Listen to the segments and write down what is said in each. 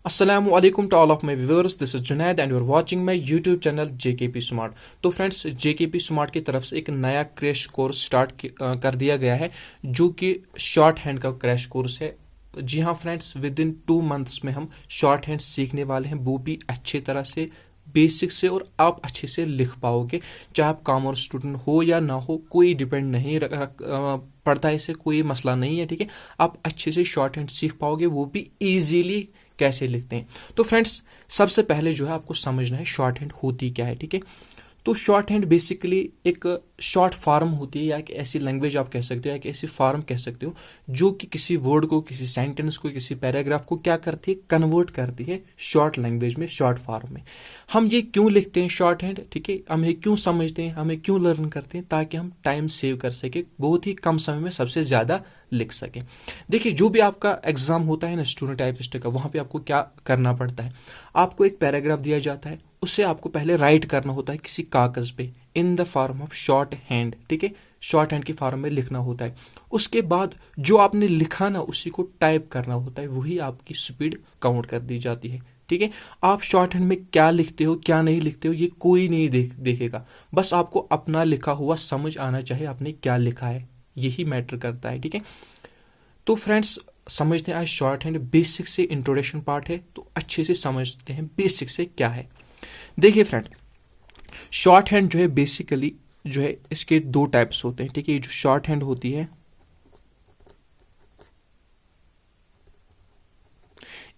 Assalamu alaikum to all of my viewers. This is Junaid and you are watching my YouTube channel JKP Smart. तो friends JKP Smart की तरफ से एक नया crash course start कर दिया गया है जो कि शॉर्ट हैंड का क्रैश कोर्स है। जी हाँ फ्रेंड्स, विद इन 2 मंथ्स में हम शॉर्ट हैंड सीखने वाले हैं, वो भी अच्छी तरह से, बेसिक से, और आप अच्छे से लिख पाओगे। चाहे आप कॉमर्स स्टूडेंट हो या ना हो, कोई डिपेंड नहीं पड़ता है, इससे कोई मसला नहीं है। ठीक है, आप अच्छे से शॉर्ट हैंड सीख पाओगे, वो भी इजीली कैसे लिखते हैं। तो फ्रेंड्स, सबसे पहले जो है आपको समझना है शॉर्ट हैंड होती क्या है। ठीक है, तो शॉर्ट हैंड बेसिकली एक शॉर्ट फॉर्म होती है, या एक ऐसी लैंग्वेज आप कह सकते हो, या एक ऐसी फॉर्म कह सकते हो जो कि किसी वर्ड को, किसी सेंटेंस को, किसी पैराग्राफ को क्या करती है, कन्वर्ट करती है शॉर्ट लैंग्वेज में, शॉर्ट फॉर्म में। हम ये क्यों लिखते हैं शॉर्ट हैंड, ठीक है, हम ये क्यों समझते हैं, हमें क्यों लर्न करते हैं, ताकि हम टाइम सेव कर सके, बहुत ही कम समय में सबसे ज्यादा लिख सके। देखिए, जो भी आपका एग्जाम होता है ना स्टूडेंट टाइपिस्ट का, वहां पे आपको क्या करना पड़ता है, आपको एक पैराग्राफ दिया जाता है, उससे आपको पहले राइट करना होता है किसी कागज पे in the form of short hand. ठीक है, शॉर्ट हैंड की फॉर्म में लिखना होता है। उसके बाद जो आपने लिखा ना, उसी को टाइप करना होता है, वही आपकी स्पीड काउंट कर दी जाती है। ठीक है, आप शॉर्ट हैंड में क्या लिखते हो, क्या नहीं लिखते हो, ये कोई नहीं देखेगा। बस आपको अपना लिखा हुआ समझ आना चाहिए, आपने क्या लिखा है, यही मैटर करता है। ठीक है, तो फ्रेंड्स, समझते हैं आज शॉर्ट हैंड बेसिक से, इंट्रोडक्शन पार्ट है, तो अच्छे से समझते हैं बेसिक से क्या है। देखिए फ्रेंड, शॉर्ट हैंड जो है बेसिकली जो है, इसके 2 टाइप्स होते हैं। ठीक है, ये जो शॉर्ट हैंड होती है,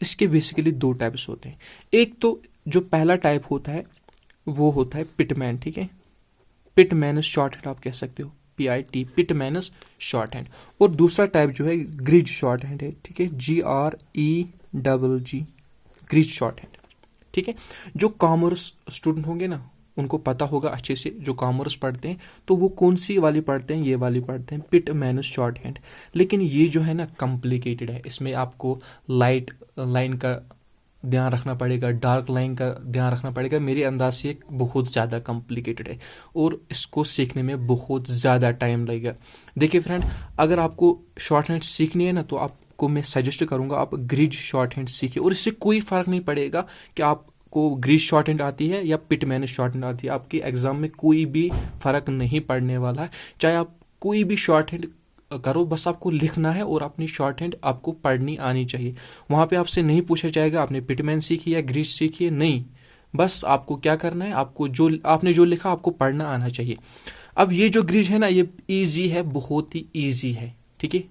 इसके बेसिकली 2 टाइप्स होते हैं। एक तो जो पहला टाइप होता है वो होता है पिटमैन। ठीक है, पिटमैनस शॉर्ट हैंड आप कह सकते हो, PIT, पिटमैनस शॉर्ट हैंड। और दूसरा टाइप जो है ग्रिज शॉर्ट हैंड है। ठीक है, GREGG, ग्रिज शॉर्ट हैंड। ठीक है, जो कॉमर्स स्टूडेंट होंगे ना, उनको पता होगा अच्छे से, जो कॉमर्स पढ़ते हैं तो वो कौन सी वाली पढ़ते हैं, ये वाली पढ़ते हैं, पिटमैनस शॉर्ट हैंड। लेकिन ये जो है ना कॉम्प्लिकेटेड है, इसमें आपको लाइट लाइन का ध्यान रखना पड़ेगा, डार्क लाइन का ध्यान रखना पड़ेगा। मेरे अंदाज से ये बहुत ज़्यादा कॉम्प्लिकेटेड है और इसको सीखने में बहुत ज़्यादा टाइम लगेगा। देखिए फ्रेंड, अगर आपको शॉर्ट हैंड सीखनी है ना, तो आपको मैं सजेस्ट करूंगा आप ग्रिज शॉर्ट हैंड सीखिए, और इससे कोई फर्क नहीं पड़ेगा कि आपको ग्रिज शॉर्ट हैंड आती है या पिटमैनस शॉर्ट हैंड आती है, आपके एग्जाम में कोई भी फर्क नहीं पड़ने वाला है। चाहे आप कोई भी शॉर्ट हैंड करो, बस आपको लिखना है और अपनी शॉर्ट हैंड आपको पढ़नी आनी चाहिए। वहां पे आपसे नहीं पूछा जाएगा आपने पिटमैन सीखी या ग्रीस सीखी है, नहीं, बस आपको क्या करना है, आपको जो आपने जो लिखा आपको पढ़ना आना चाहिए। अब ये जो ग्रीज है ना, ये इजी है, बहुत ही इजी है। ठीक है,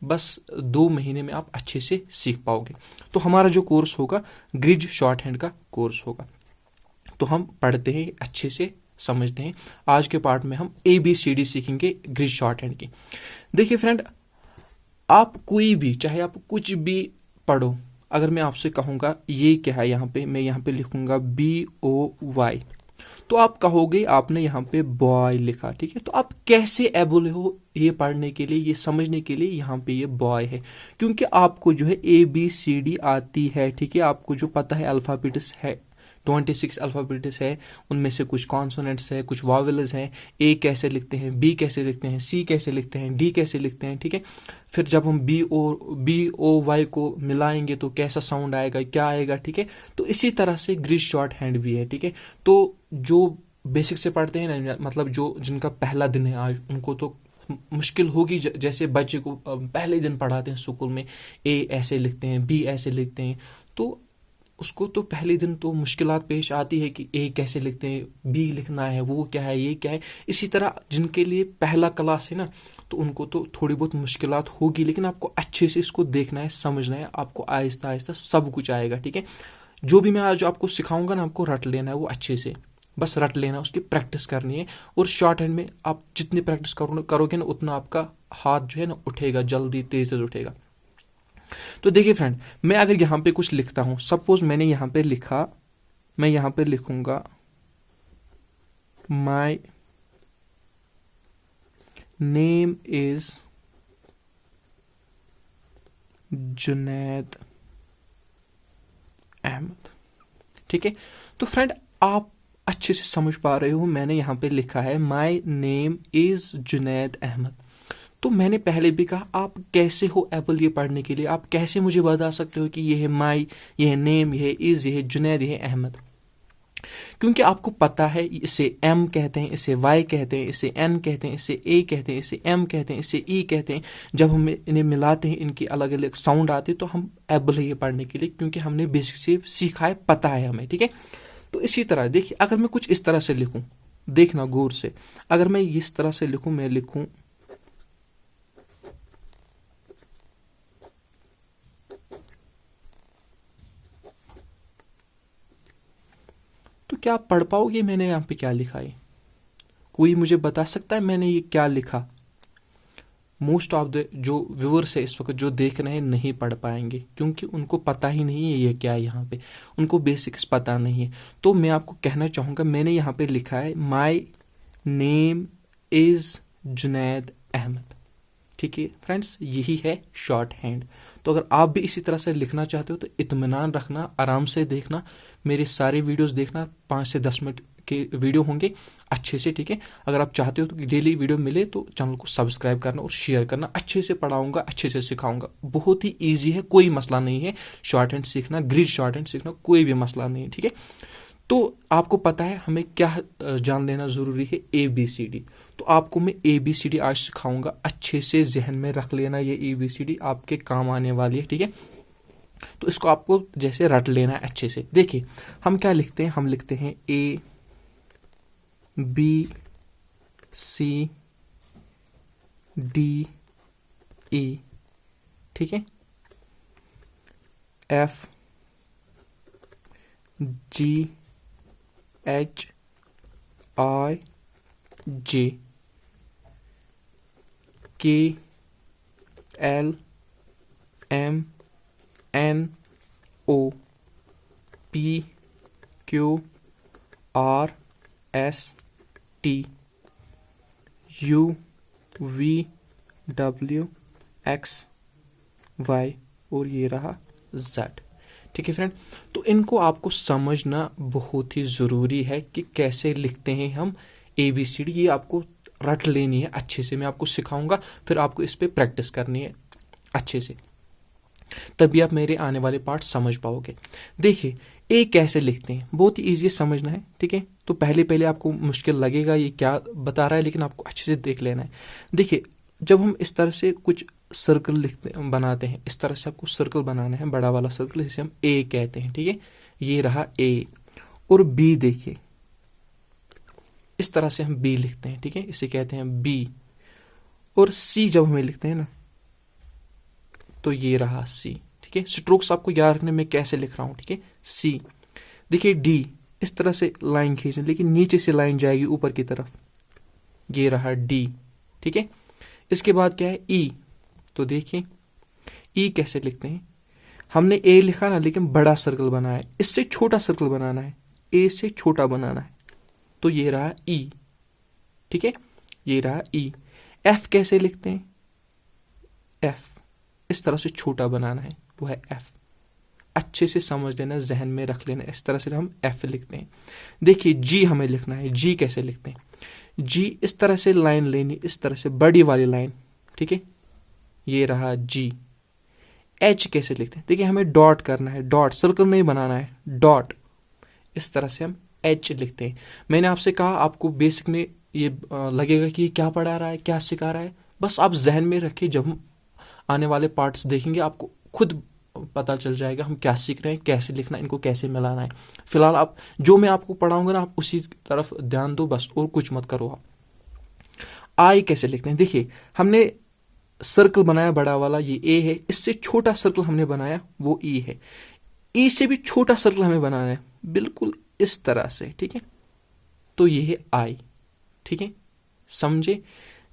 बस 2 महीने में आप अच्छे से सीख पाओगे। तो हमारा जो कोर्स होगा ग्रिज शॉर्ट हैंड का कोर्स होगा। तो हम पढ़ते हैं अच्छे से, समझते हैं। आज के पार्ट में हम ABCD सीखेंगे ग्रिज शॉर्ट हैंड की। देखिए फ्रेंड, आप कोई भी, चाहे आप कुछ भी पढ़ो, अगर मैं आपसे कहूंगा ये क्या है, यहाँ पे मैं यहाँ पे लिखूंगा BOY, तो आप कहोगे आपने यहाँ पे बॉय लिखा। ठीक है, तो आप कैसे एबल हो ये पढ़ने के लिए, ये समझने के लिए, यहाँ पे ये बॉय है, क्योंकि आपको जो है ABCD आती है। ठीक है, आपको जो पता है अल्फाबेट्स है, 26 अल्फाबेट्स है, उनमें से कुछ कॉन्सोनेंट्स है, कुछ वॉवेल्स हैं। A कैसे लिखते हैं, B कैसे लिखते हैं, C कैसे लिखते हैं, D कैसे लिखते हैं। ठीक है, फिर जब हम BOY को मिलाएंगे तो कैसा साउंड आएगा, क्या आएगा। ठीक है, तो इसी तरह से ग्रिज शॉर्ट हैंड भी है। ठीक है, तो जो बेसिक से पढ़ते हैं ना, मतलब जो जिनका पहला दिन है आज, उनको तो मुश्किल होगी। जैसे बच्चे को पहले दिन पढ़ाते हैं स्कूल में, A ऐसे लिखते हैं, B ऐसे लिखते हैं, तो उसको तो पहले दिन तो मुश्किलात पेश आती है कि A कैसे लिखते हैं, B लिखना है, वो क्या है, ये क्या है। इसी तरह जिनके लिए पहला क्लास है ना, तो उनको तो थोड़ी बहुत मुश्किलात होगी, लेकिन आपको अच्छे से इसको देखना है, समझना है, आपको आहिस्ता आहिस्ता सब कुछ आएगा। ठीक है, जो भी मैं आज आपको सिखाऊंगा ना, आपको रट लेना है वो अच्छे से, बस रट लेना, उसकी प्रैक्टिस करनी है। और शॉर्ट हैंड में आप जितनी प्रैक्टिस करोगे ना, उतना आपका हाथ जो है ना उठेगा, जल्दी तेज उठेगा। तो देखिए फ्रेंड, मैं अगर यहां पे कुछ लिखता हूं, सपोज मैंने यहां पे लिखा, मैं यहां पे लिखूंगा my name is Junaid Ahmed. ठीक है, तो फ्रेंड आप अच्छे से समझ पा रहे हो, मैंने यहां पे लिखा है my name is Junaid Ahmed. तो मैंने पहले भी कहा, आप कैसे हो एबल ये पढ़ने के लिए? आप कैसे मुझे बता सकते हो कि ये है माई, ये है नेम, ये है इज, ये है जुनैद, ये है अहमद? क्योंकि आपको पता है इसे एम कहते हैं, इसे वाई कहते हैं, इसे एन कहते हैं, इसे ए कहते हैं, इसे एम कहते हैं, इसे ई कहते हैं। जब हम इन्हें मिलाते हैं, इनकी अलग अलग साउंड आते हैं, तो हम एबल है ये पढ़ने के लिए, क्योंकि हमने बेसिक से सीखा है, पता है हमें, ठीक है। तो इसी तरह देखिए, अगर मैं कुछ इस तरह से लिखूं, देखना गौर से, अगर मैं इस तरह से लिखूं, मैं लिखूं तो क्या आप पढ़ पाओगे मैंने यहाँ पे क्या लिखा है? कोई मुझे बता सकता है मैंने ये क्या लिखा? मोस्ट ऑफ द जो व्यूअर्स है इस वक्त जो देख रहे हैं नहीं पढ़ पाएंगे, क्योंकि उनको पता ही नहीं है ये क्या है, यहाँ पे उनको बेसिक्स पता नहीं है। तो मैं आपको कहना चाहूँगा, मैंने यहाँ पे लिखा है my name is Junaid Ahmed. ठीक है फ्रेंड्स, यही है शॉर्ट हैंड। तो अगर आप भी इसी तरह से लिखना चाहते हो तो इत्मीनान रखना, आराम से देखना, मेरे सारे वीडियोस देखना, 5 से 10 मिनट के वीडियो होंगे अच्छे से, ठीक है। अगर आप चाहते हो तो डेली वीडियो मिले तो चैनल को सब्सक्राइब करना और शेयर करना। अच्छे से पढ़ाऊंगा, अच्छे से सिखाऊंगा, बहुत ही ईजी है, कोई मसला नहीं है। शॉर्ट हैंड सीखना, ग्रिड शॉर्ट हैंड सीखना कोई भी मसला नहीं है, ठीक है। तो आपको पता है हमें क्या जान लेना जरूरी है, ABCD। तो आपको मैं ABCD आज सिखाऊंगा, अच्छे से जहन में रख लेना, ये ABCD आपके काम आने वाली है, ठीक है। तो इसको आपको जैसे रट लेना है अच्छे से। देखिए हम क्या लिखते हैं, हम लिखते हैं ABCE, ठीक है, FGHIJ KLMNO PQRST UVWXY और ये रहा Z। ठीक है फ्रेंड, तो इनको आपको समझना बहुत ही ज़रूरी है कि कैसे लिखते हैं हम ABCD। ये आपको रट लेनी है अच्छे से, मैं आपको सिखाऊंगा, फिर आपको इस पे प्रैक्टिस करनी है अच्छे से, तभी आप मेरे आने वाले पार्ट समझ पाओगे। देखिए ए कैसे लिखते हैं, बहुत ही ईजी समझना है, ठीक है। तो पहले आपको मुश्किल लगेगा ये क्या बता रहा है, लेकिन आपको अच्छे से देख लेना है। देखिए जब हम इस तरह से कुछ सर्कल बनाते हैं, इस तरह से आपको सर्कल बनाना है, बड़ा वाला सर्कल, जिसे हम ए कहते हैं, ठीक है। ये रहा ए, और बी देखिए इस तरह से हम बी लिखते हैं, ठीक है, इसे कहते हैं बी। और सी जब हमें लिखते हैं ना, तो ये रहा सी, ठीक है। स्ट्रोक्स आपको याद रखने में कैसे लिख रहा हूं, ठीक है। सी देखिए, डी इस तरह से लाइन खींचना, लेकिन नीचे से लाइन जाएगी ऊपर की तरफ, ये रहा डी, ठीक है। इसके बाद क्या है, ई। तो देखिए ई कैसे लिखते हैं, हमने ए लिखा ना, लेकिन बड़ा सर्कल बनाया है, इससे छोटा सर्कल बनाना है, ए से छोटा बनाना है, तो ये रहा ई, ठीक है, ये रहा ई। एफ कैसे लिखते हैं, एफ इस तरह से छोटा बनाना है, वो है एफ। अच्छे से समझ लेना, जहन में रख लेना, इस तरह से हम एफ लिखते हैं। देखिए जी हमें लिखना है, जी कैसे लिखते हैं, जी इस तरह से लाइन लेनी, इस तरह से बड़ी वाली लाइन, ठीक है, ये रहा जी। एच कैसे लिखते हैं, देखिए हमें डॉट करना है, डॉट सर्कल नहीं बनाना है, डॉट इस तरह से हम एच लिखते हैं। मैंने आपसे कहा आपको बेसिक में ये लगेगा कि ये क्या पढ़ा रहा है, क्या सिखा रहा है, बस आप जहन में रखिए, जब हम आने वाले पार्ट्स देखेंगे आपको खुद पता चल जाएगा हम क्या सीख रहे हैं, कैसे लिखना, इनको कैसे मिलाना है। फिलहाल आप जो मैं आपको पढ़ाऊंगा ना, आप उसी तरफ ध्यान दो बस, और कुछ मत करो आप। आई कैसे लिखते हैं, देखिए हमने सर्कल बनाया बड़ा वाला, ये ए है, इससे छोटा सर्कल हमने बनाया, वो ई है। ई से भी छोटा सर्कल हमें बनाना है, बिल्कुल इस तरह से, ठीक है, तो ये है आई, ठीक है, समझे।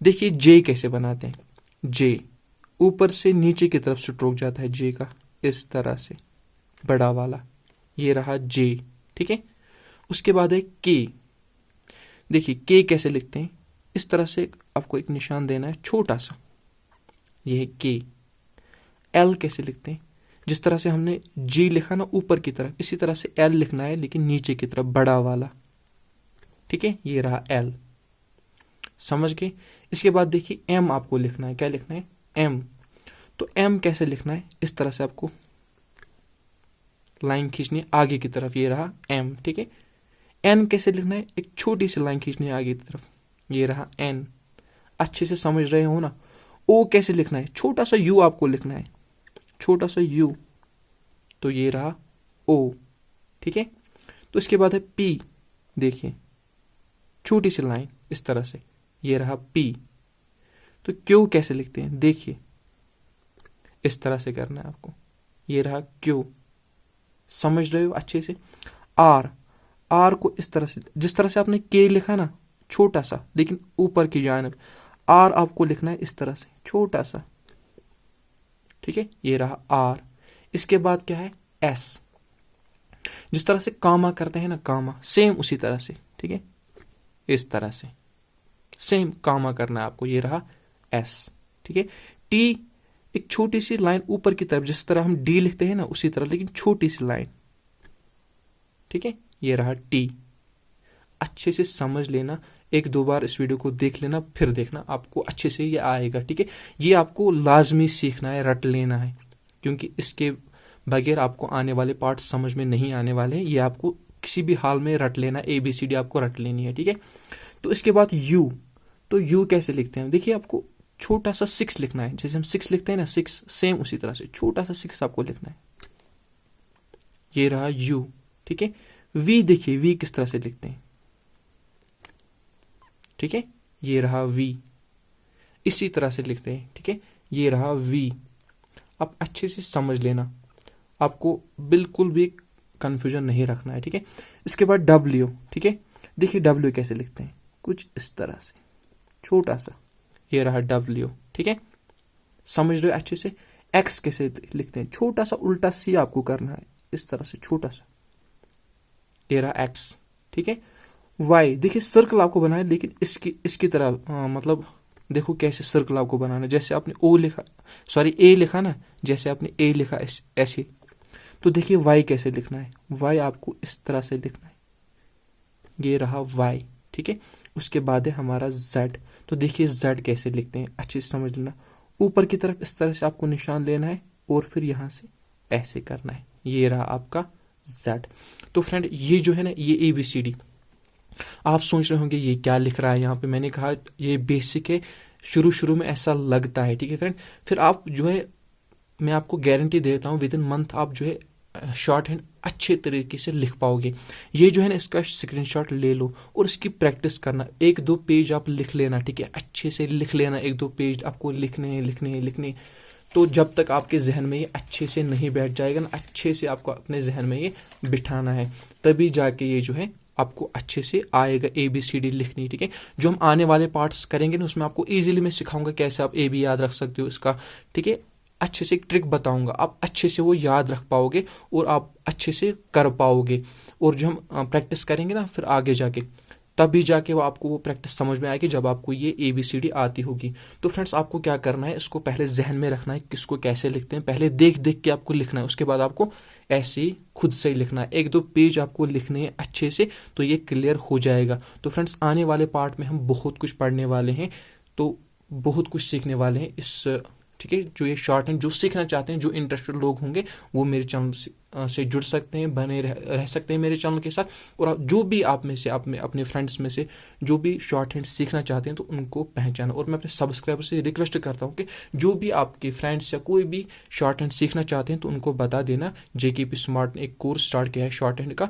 देखिए जे कैसे बनाते हैं, जे ऊपर से नीचे की तरफ स्ट्रोक जाता है जे का, इस तरह से बड़ा वाला, ये रहा जे, ठीक है। उसके बाद है के, देखिए के कैसे लिखते हैं, इस तरह से आपको एक निशान देना है छोटा सा, ये है के। एल कैसे लिखते हैं, जिस तरह से हमने जी लिखा ना ऊपर की तरफ, इसी तरह से एल लिखना है, लेकिन नीचे की तरफ बड़ा वाला, ठीक है, ये रहा एल, समझ गए। इसके बाद देखिए एम आपको लिखना है, क्या लिखना है, एम। तो एम कैसे लिखना है, इस तरह से आपको लाइन खींचनी है आगे की तरफ, ये रहा एम, ठीक है। एन कैसे लिखना है, एक छोटी सी लाइन खींचनी है आगे की तरफ, ये रहा एन, अच्छे से समझ रहे हो ना। ओ कैसे लिखना है, छोटा सा यू आपको लिखना है, छोटा सा यू, तो ये रहा ओ, ठीक है। तो इसके बाद है पी, देखिए छोटी सी लाइन इस तरह से, ये रहा पी। तो क्यू कैसे लिखते हैं, देखिए इस तरह से करना है आपको, ये रहा क्यू, समझ रहे हो अच्छे से। आर, आर को इस तरह से, जिस तरह से आपने के लिखा ना छोटा सा लेकिन ऊपर की जानिब, आर आपको लिखना है इस तरह से छोटा सा, ठीक है, ये रहा आर। इसके बाद क्या है, एस, जिस तरह से कामा करते हैं ना, कामा सेम उसी तरह से, ठीक है, इस तरह से सेम कामा करना है आपको, ये रहा एस, ठीक है। टी, एक छोटी सी लाइन ऊपर की तरफ, जिस तरह हम डी लिखते हैं ना उसी तरह, लेकिन छोटी सी लाइन, ठीक है, ये रहा टी। अच्छे से समझ लेना, एक दो बार इस वीडियो को देख लेना, फिर देखना, आपको अच्छे से ये आएगा, ठीक है। ये आपको लाजमी सीखना है, रट लेना है, क्योंकि इसके बगैर आपको आने वाले पार्ट समझ में नहीं आने वाले हैं। ये आपको किसी भी हाल में रट लेना, ABCD आपको रट लेनी है, ठीक है। तो इसके बाद यू, तो यू कैसे लिखते हैं, देखिए आपको छोटा सा 6 लिखना है, जैसे हम 6 लिखते हैं ना, 6 सेम उसी तरह से छोटा सा 6 आपको लिखना है, ये रहा यू, ठीक है। वी, देखिए वी किस तरह से लिखते हैं, ठीक है, ये रहा वी, इसी तरह से लिखते हैं, ठीक है, ये रहा वी। आप अच्छे से समझ लेना, आपको बिल्कुल भी कंफ्यूजन नहीं रखना है, ठीक है। इसके बाद डब्ल्यू, ठीक है, देखिए डब्ल्यू कैसे लिखते हैं, कुछ इस तरह से छोटा सा, ये रहा डब्ल्यू, ठीक है, समझ रहे हो अच्छे से। एक्स कैसे लिखते हैं, छोटा सा उल्टा सी आपको करना है, इस तरह से छोटा सा, ये रहा एक्स, ठीक है। वाई, देखिए सर्कल आपको बनाए, लेकिन इसकी तरह मतलब देखो कैसे सर्कल आपको बनाना है, जैसे आपने ओ लिखा, सॉरी ए लिखा ना, जैसे आपने ए लिखा ऐसे। तो देखिए वाई कैसे लिखना है, वाई आपको इस तरह से लिखना है, ये रहा वाई, ठीक है। उसके बाद है हमारा जेड, तो देखिए जेड कैसे लिखते हैं, अच्छे से समझ लेना, ऊपर की तरफ इस तरह से आपको निशान लेना है और फिर यहां से ऐसे करना है, ये रहा आपका जेड। तो फ्रेंड ये जो है ना, ये ABCD, आप सोच रहे होंगे ये क्या लिख रहा है यहाँ पे, मैंने कहा ये बेसिक है, शुरू शुरू में ऐसा लगता है, ठीक है फ्रेंड। फिर आप जो है, मैं आपको गारंटी देता हूँ विद इन मंथ आप जो है शॉर्ट हैंड अच्छे तरीके से लिख पाओगे। ये जो है ना, इसका स्क्रीनशॉट ले लो और इसकी प्रैक्टिस करना, एक दो पेज आप लिख लेना, ठीक है, अच्छे से लिख लेना, एक दो पेज आपको लिखने। तो जब तक आपके जहन में ये अच्छे से नहीं बैठ जाएगा ना, अच्छे से आपको अपने जहन में ये बिठाना है, तभी जाके ये जो है आपको अच्छे से आएगा ABCD लिखनी, ठीक है। जो हम आने वाले पार्ट्स करेंगे ना, उसमें आपको इजीली मैं सिखाऊंगा कैसे आप AB याद रख सकते हो इसका, ठीक है, अच्छे से एक ट्रिक बताऊंगा, आप अच्छे से वो याद रख पाओगे और आप अच्छे से कर पाओगे। और जो हम प्रैक्टिस करेंगे ना फिर आगे जाके, तभी जाके वो आपको वो प्रैक्टिस समझ में आएगी जब आपको ये ABCD आती होगी। तो फ्रेंड्स आपको क्या करना है, इसको पहले जहन में रखना है, किसको कैसे लिखते हैं, पहले देख देख के आपको लिखना है, उसके बाद आपको ऐसे ही खुद से ही लिखना है, एक दो पेज आपको लिखने हैं अच्छे से, तो ये क्लियर हो जाएगा। तो फ्रेंड्स आने वाले पार्ट में हम बहुत कुछ पढ़ने वाले हैं, तो बहुत कुछ सीखने वाले हैं इस, ठीक है। जो ये शॉर्ट हैंड जो सीखना चाहते हैं, जो इंटरेस्टेड लोग होंगे, वो मेरे चैनल से जुड़ सकते हैं, बने रह सकते हैं मेरे चैनल के साथ। और जो भी आप में से, आप में अपने फ्रेंड्स में से जो भी शॉर्ट हैंड सीखना चाहते हैं, तो उनको पहचाना। और मैं अपने सब्सक्राइबर से रिक्वेस्ट करता हूँ कि जो भी आपके फ्रेंड्स या कोई भी शॉर्ट हैंड सीखना चाहते हैं, तो उनको बता देना, JKP स्मार्ट ने एक कोर्स स्टार्ट किया है शॉर्ट हैंड का,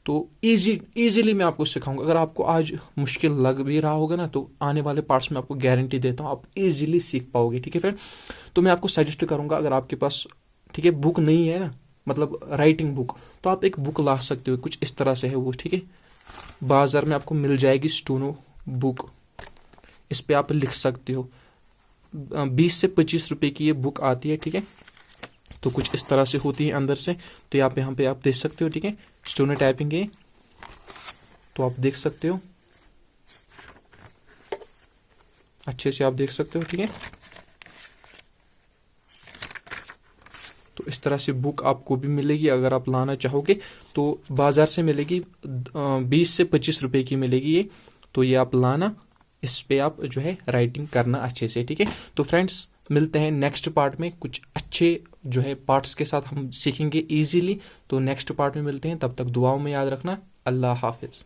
तो इजीली मैं आपको सिखाऊंगा। अगर आपको आज मुश्किल लग भी रहा होगा ना, तो आने वाले पार्ट्स में आपको गारंटी देता हूँ आप इजीली सीख पाओगे, ठीक है फ्रेंड। तो मैं आपको सजेस्ट करूंगा, अगर आपके पास, ठीक है, बुक नहीं है ना, मतलब राइटिंग बुक, तो आप एक बुक ला सकते हो, कुछ इस तरह से है वो, ठीक है, बाजार में आपको मिल जाएगी स्टोनो बुक, इस पे आप लिख सकते हो, 20 से 25 रुपए की ये बुक आती है, ठीक है। तो कुछ इस तरह से होती है अंदर से, तो यहाँ पे आप देख सकते हो, ठीक है, स्टोनो टाइपिंग है, तो आप देख सकते हो, अच्छे से आप देख सकते हो, ठीक है। तो इस तरह से बुक आपको भी मिलेगी, अगर आप लाना चाहोगे तो बाजार से मिलेगी, 20 से 25 रुपए की मिलेगी ये, तो ये आप लाना इस पे आप जो है राइटिंग करना अच्छे से, ठीक है। तो फ्रेंड्स मिलते हैं नेक्स्ट पार्ट में, कुछ अच्छे जो है पार्ट्स के साथ हम सीखेंगे इजीली। तो नेक्स्ट पार्ट में मिलते हैं, तब तक दुआओं में याद रखना। अल्लाह हाफिज।